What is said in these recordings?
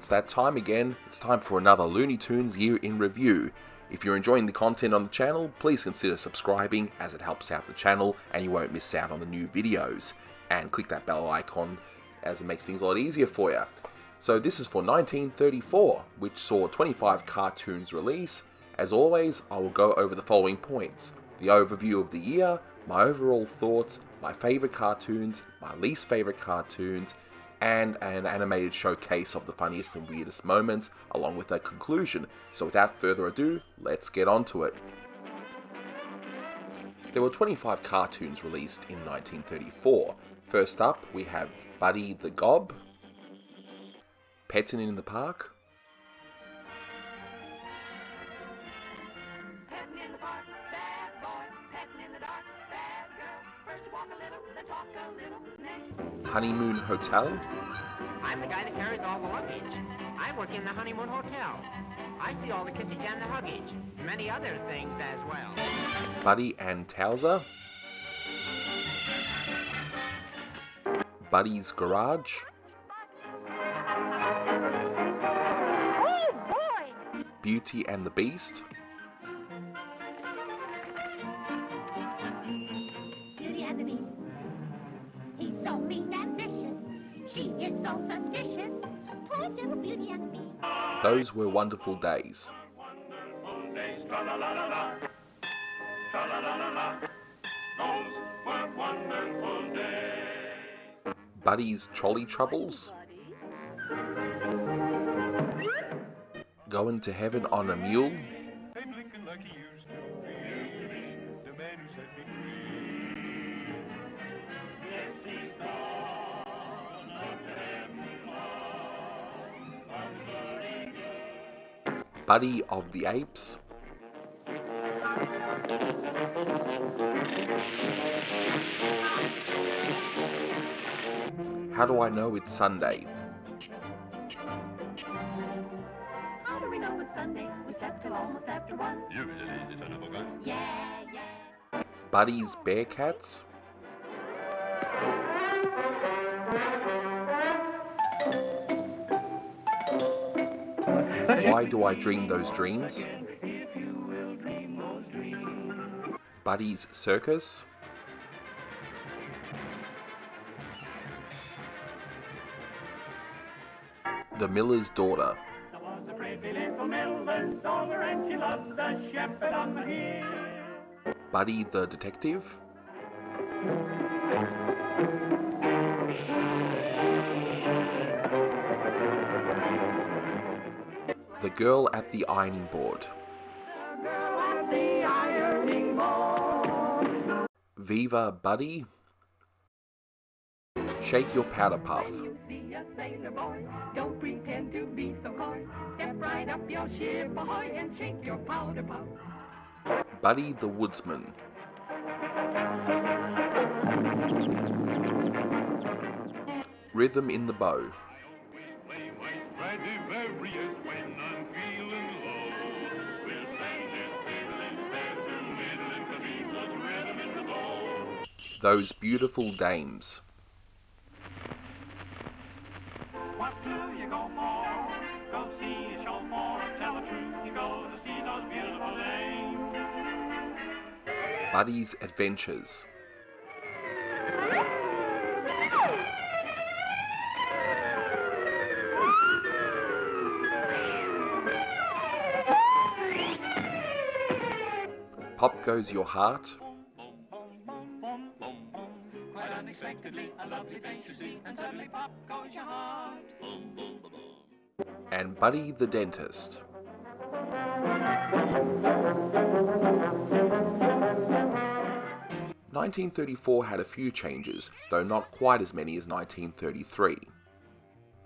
It's that time again. It's time for another Looney Tunes Year in Review. If you're enjoying the content on the channel, please consider subscribing as it helps out the channel and you won't miss out on the new videos. And click that bell icon as it makes things a lot easier for you. So this is for 1934, which saw 25 cartoons release. As always, I will go over the following points: the overview of the year, my overall thoughts, my favourite cartoons, my least favourite cartoons, and an animated showcase of the funniest and weirdest moments, along with a conclusion. So without further ado, let's get on to it. There were 25 cartoons released in 1934. First up, we have Buddy the Gob, Pettin' in the Park, Honeymoon Hotel, I'm the guy that carries all the luggage. I work in the Honeymoon Hotel. I see all the kissage and the huggage. Many other things as well. Buddy and Towser, Buddy's Garage, Oh boy! Beauty and the Beast, Beauty and the Beast. He's so mean and vicious. She is so suspicious. Poor little Beauty and the Beast. Those Were Wonderful Days, Wonderful days, tra-la-la-la-la, tra-la-la-la-la, those were wonderful days. Buddy's Trolley Troubles, Going to Heaven on a Mule, Hey, blinking like he used to be, the man who set me free. Yes, he's gone up to heaven, Buddy of the Apes, How Do I Know It's Sunday, How do we know it's Sunday? We slept till almost after 1. You really lazy son of a gun. Yeah, yeah. Buddy's Bearcats, Why Do I Dream Those Dreams, Buddy's Circus, The Miller's Daughter, There was a pretty little miller's daughter, and she loved the shepherd on the hill. Buddy the Detective, The Girl at the Ironing Board, The ironing board. Viva Buddy, Shake Your Powder Puff, See a sailor boy, don't pretend to be so coy. Step right up your ship, ahoy, and shake your powder puff. Buddy the Woodsman, Rhythm in the Bow, Play my Stradivarius when I'm feeling low. We'll sing this fiddling step to middling cathedrals, rhythm in the bow. Those Beautiful Dames, What do you go for? Go see a show more. Tell the truth, you go to see those beautiful dames. Buddy's Adventures, Pop Goes Your Heart, Boom, boom, boom, boom, boom, boom. Quite unexpectedly, a lovely face you see, and suddenly pop goes your heart. Boom, boom, boom, boom. and Buddy the Dentist. "1934 had a few changes, though not quite as many as 1933.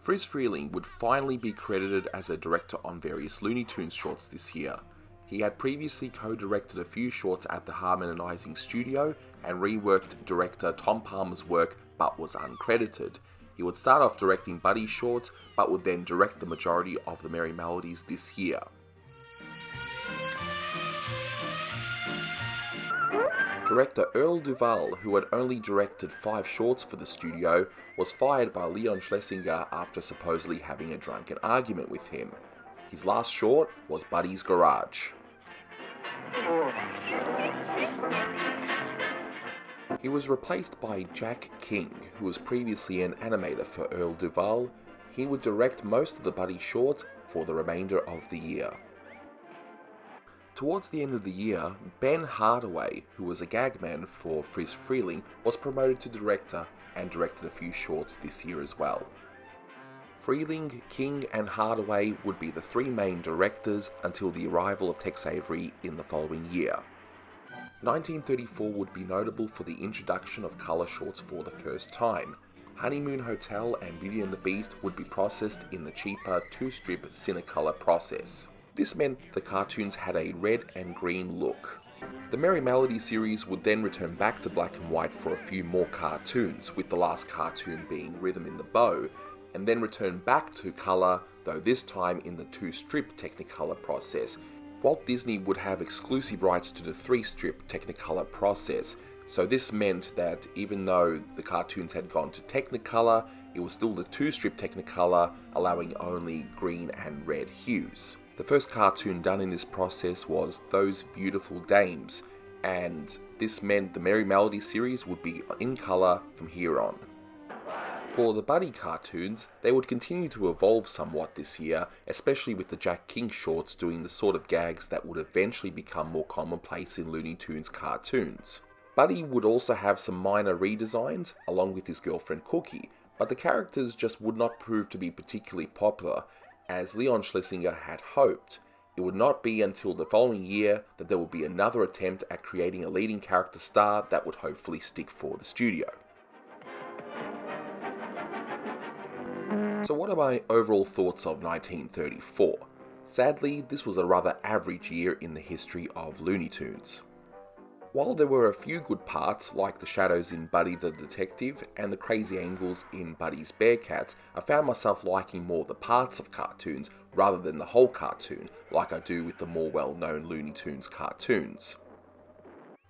Friz Freleng would finally be credited as a director on various Looney Tunes shorts this year. He had previously co-directed a few shorts at the Harmonizing Studio and reworked director Tom Palmer's work but was uncredited. He would start off directing Buddy's shorts but would then direct the majority of the Merry Melodies this year. Director Earl Duvall, who had only directed 5 shorts for the studio, was fired by Leon Schlesinger after supposedly having a drunken argument with him. His last short was Buddy's Garage. He was replaced by Jack King, who was previously an animator for Earl Duvall. He would direct most of the Buddy shorts for the remainder of the year. Towards the end of the year, Ben Hardaway, who was a gagman for Friz Freleng, was promoted to director and directed a few shorts this year as well. Freleng, King and Hardaway would be the 3 main directors until the arrival of Tex Avery in the following year. 1934 would be notable for the introduction of colour shorts for the first time. Honeymoon Hotel and Beauty and the Beast would be processed in the cheaper 2-strip Cinecolor process. This meant the cartoons had a red and green look. The Merry Melody series would then return back to black and white for a few more cartoons, with the last cartoon being Rhythm in the Bow, and then return back to colour, though this time in the 2-strip Technicolor process. Walt Disney would have exclusive rights to the 3-strip Technicolor process, so this meant that even though the cartoons had gone to Technicolor, it was still the 2-strip Technicolor, allowing only green and red hues. The first cartoon done in this process was Those Beautiful Dames, and this meant the Merry Melody series would be in colour from here on. For the Buddy cartoons, they would continue to evolve somewhat this year, especially with the Jack King shorts doing the sort of gags that would eventually become more commonplace in Looney Tunes cartoons. Buddy would also have some minor redesigns, along with his girlfriend Cookie, but the characters just would not prove to be particularly popular, as Leon Schlesinger had hoped. It would not be until the following year that there would be another attempt at creating a leading character star that would hopefully stick for the studio. So what are my overall thoughts of 1934? Sadly, this was a rather average year in the history of Looney Tunes. While there were a few good parts, like the shadows in Buddy the Detective and the crazy angles in Buddy's Bearcats, I found myself liking more the parts of cartoons rather than the whole cartoon, like I do with the more well-known Looney Tunes cartoons.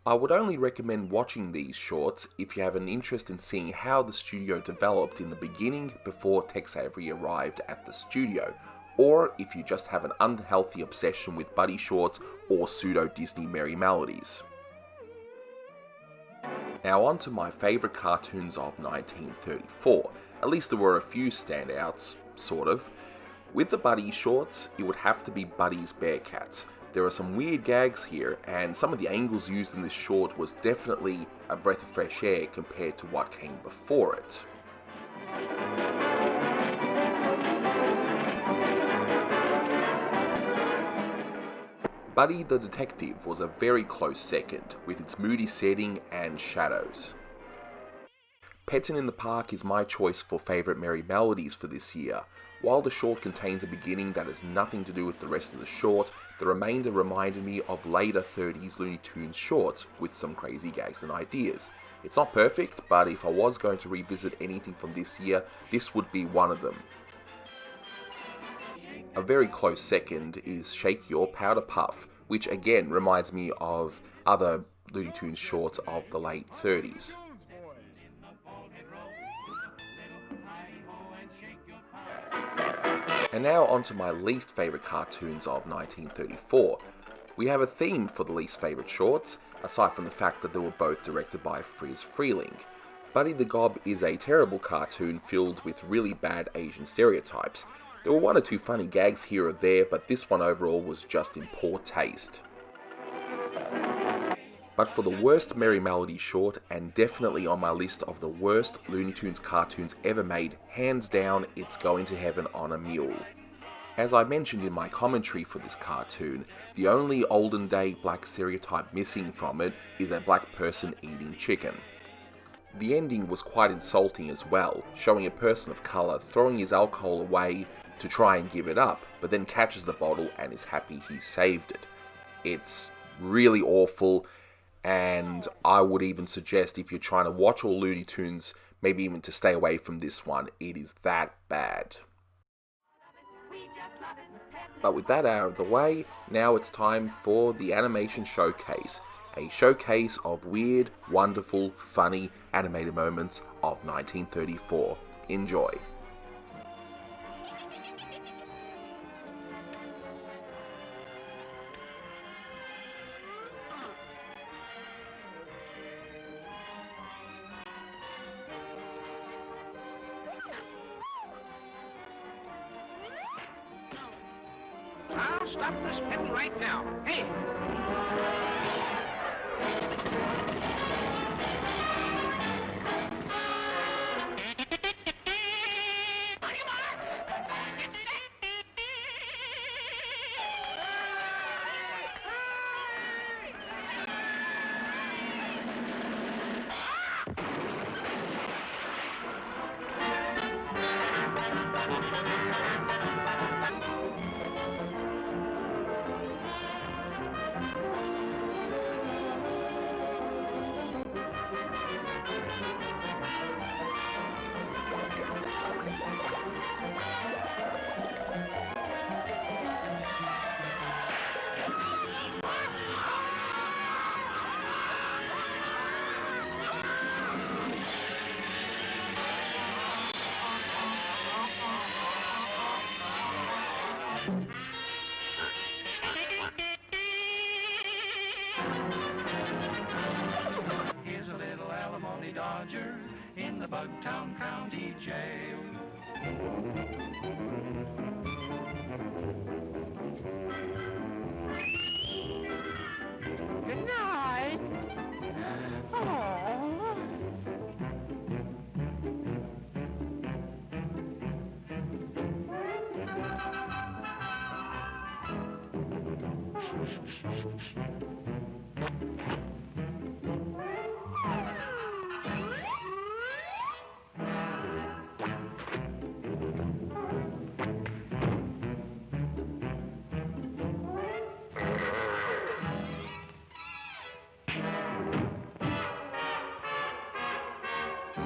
I would only recommend watching these shorts if you have an interest in seeing how the studio developed in the beginning before Tex Avery arrived at the studio, or if you just have an unhealthy obsession with Buddy shorts or pseudo-Disney Merry Melodies. Now on to my favourite cartoons of 1934. At least there were a few standouts, sort of. With the Buddy shorts, it would have to be Buddy's Bearcats. There are some weird gags here, and some of the angles used in this short was definitely a breath of fresh air compared to what came before it. Buddy the Detective was a very close second, with its moody setting and shadows. Pettin' in the Park is my choice for favourite Merry Melodies for this year. While the short contains a beginning that has nothing to do with the rest of the short, the remainder reminded me of later 30s Looney Tunes shorts with some crazy gags and ideas. It's not perfect, but if I was going to revisit anything from this year, this would be one of them. A very close second is Shake Your Powder Puff, which again reminds me of other Looney Tunes shorts of the late 30s. And now on to my least favourite cartoons of 1934. We have a theme for the least favourite shorts, aside from the fact that they were both directed by Friz Freleng. Buddy the Gob is a terrible cartoon filled with really bad Asian stereotypes. There were 1 or 2 funny gags here or there, but this one overall was just in poor taste. But for the worst Merry Melody short, and definitely on my list of the worst Looney Tunes cartoons ever made, hands down, it's Going to Heaven on a Mule. As I mentioned in my commentary for this cartoon, the only olden day black stereotype missing from it is a black person eating chicken. The ending was quite insulting as well, showing a person of colour throwing his alcohol away to try and give it up, but then catches the bottle and is happy he saved it. It's really awful, and I would even suggest if you're trying to watch all Looney Tunes, maybe even to stay away from this one. It is that bad. But with that out of the way, now it's time for the animation showcase. a showcase of weird, wonderful, funny animated moments of 1934. Enjoy. I'll stop this spin right now. Hey! Here's a little alimony dodger in the Bugtown County Jail. Good night. Oh.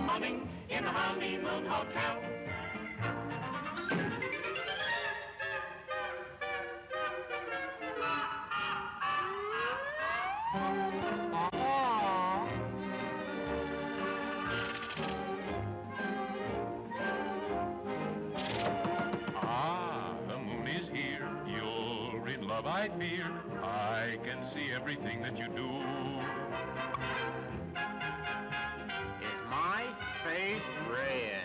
Morning in the honeymoon hotel. Ah, the moon is here. You're in love, I fear. I can see everything that you do. Is my face red?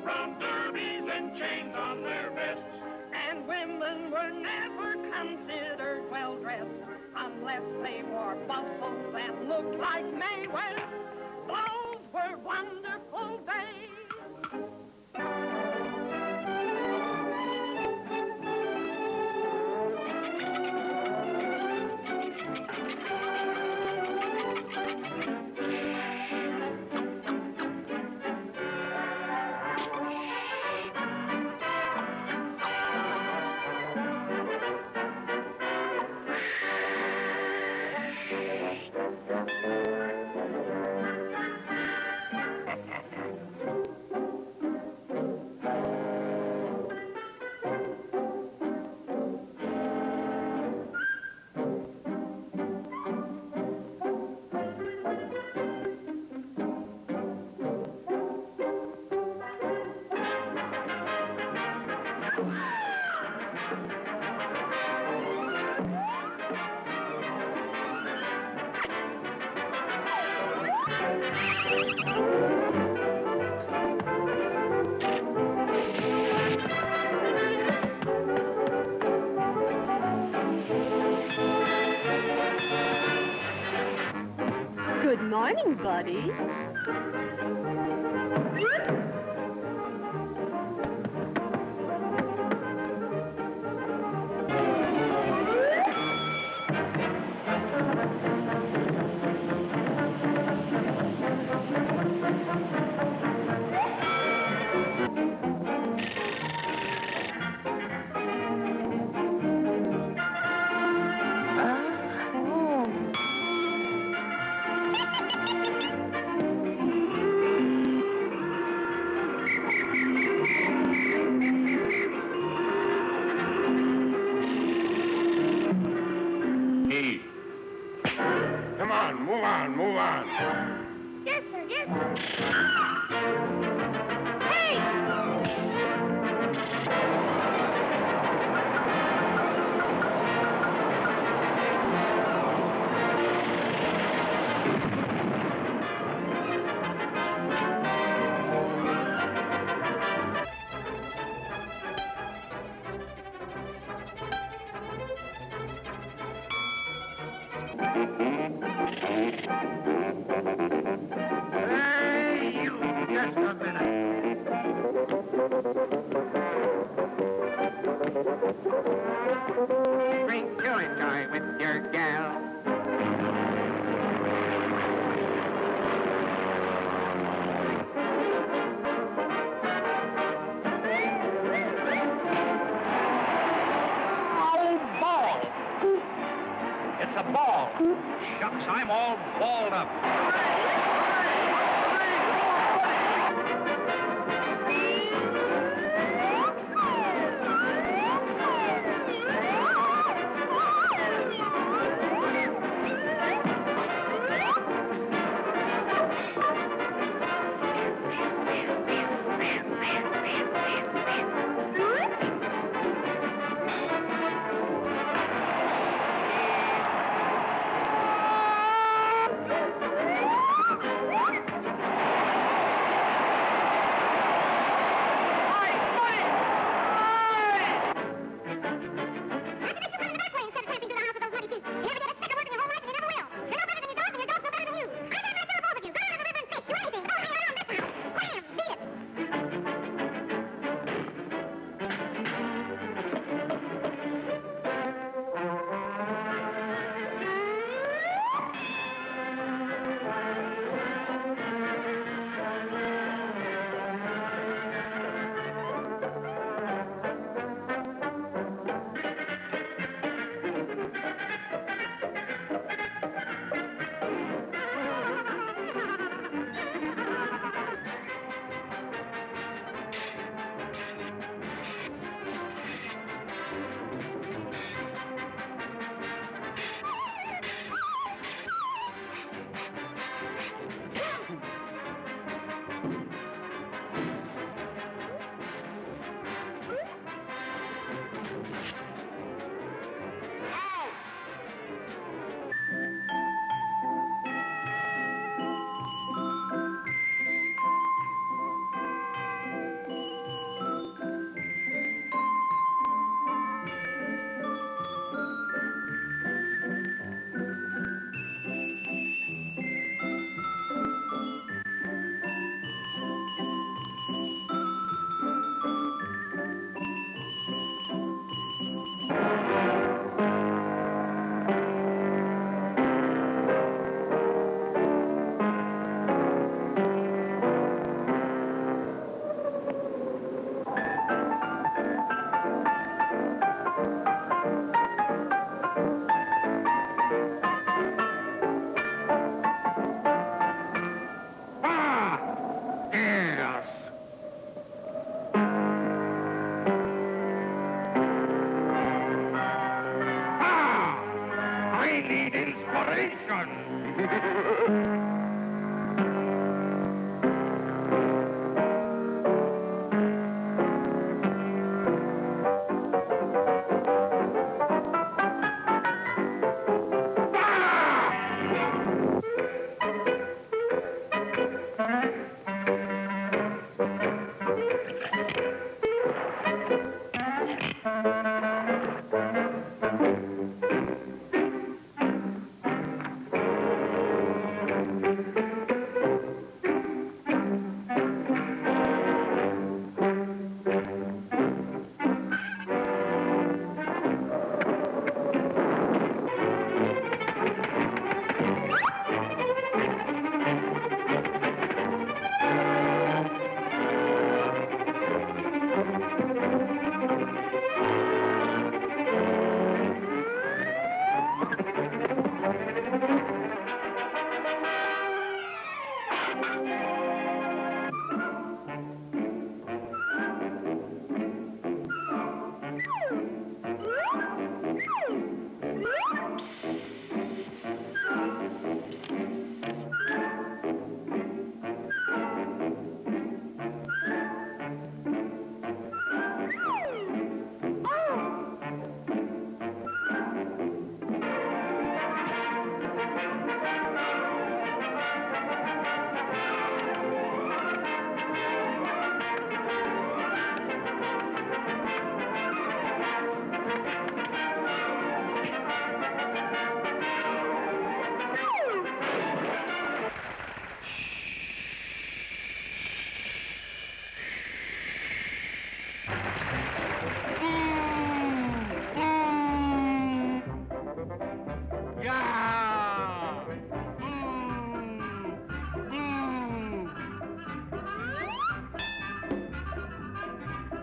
from derbies and chains on their vests. And women were never considered well-dressed unless they wore bustles that looked like Mayweather. Those were wonderful days. Good morning, buddy. Hey. Come on, move on, move on. Yes, sir, yes, sir. Hey! Hey, you, just a minute. Drink to enjoy with your gal. Oh, ball! It's a ball. Shucks, I'm all balled up.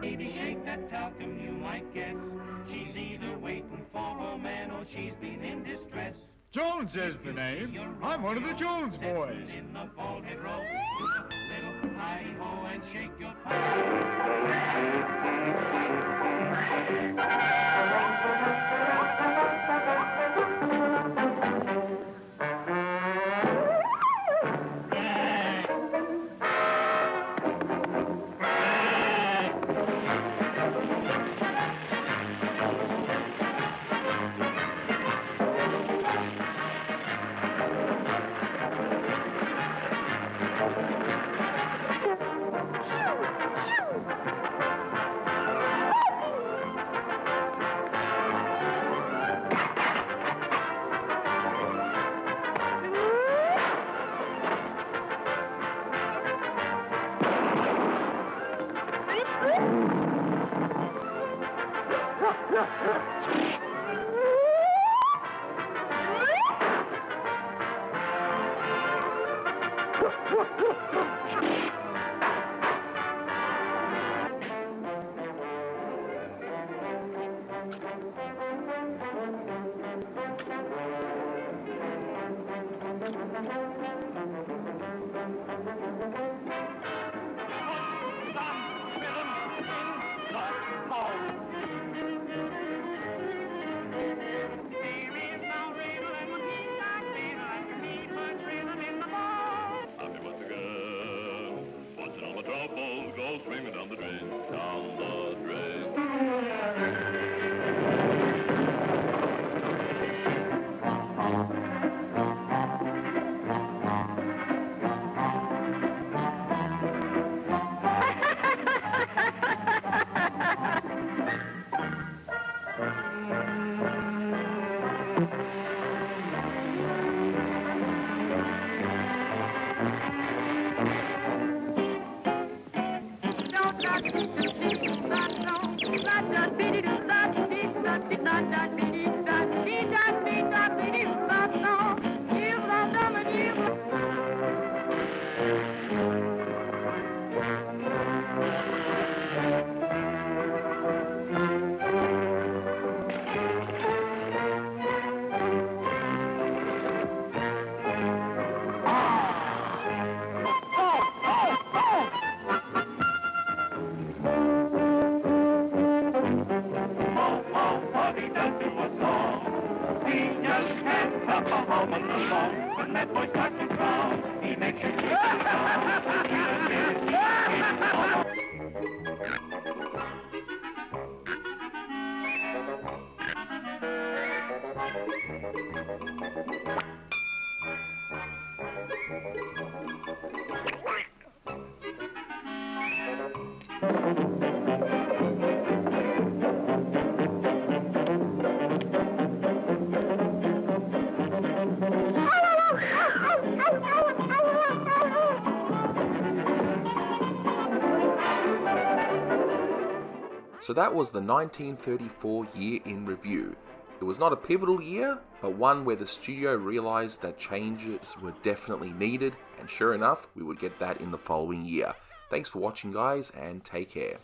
Baby, shake that talcum, you might guess. She's either waiting for a man or she's been in distress. Jones is the name. I'm one of the Jones boys. In the bald-head row, little hi-ho and shake your Screaming down the drain, down the drain. What he does to us bad boy starts to crawl. He makes you So that was the 1934 year in review. It was not a pivotal year, but one where the studio realised that changes were definitely needed, and sure enough, we would get that in the following year. Thanks for watching, guys, and take care.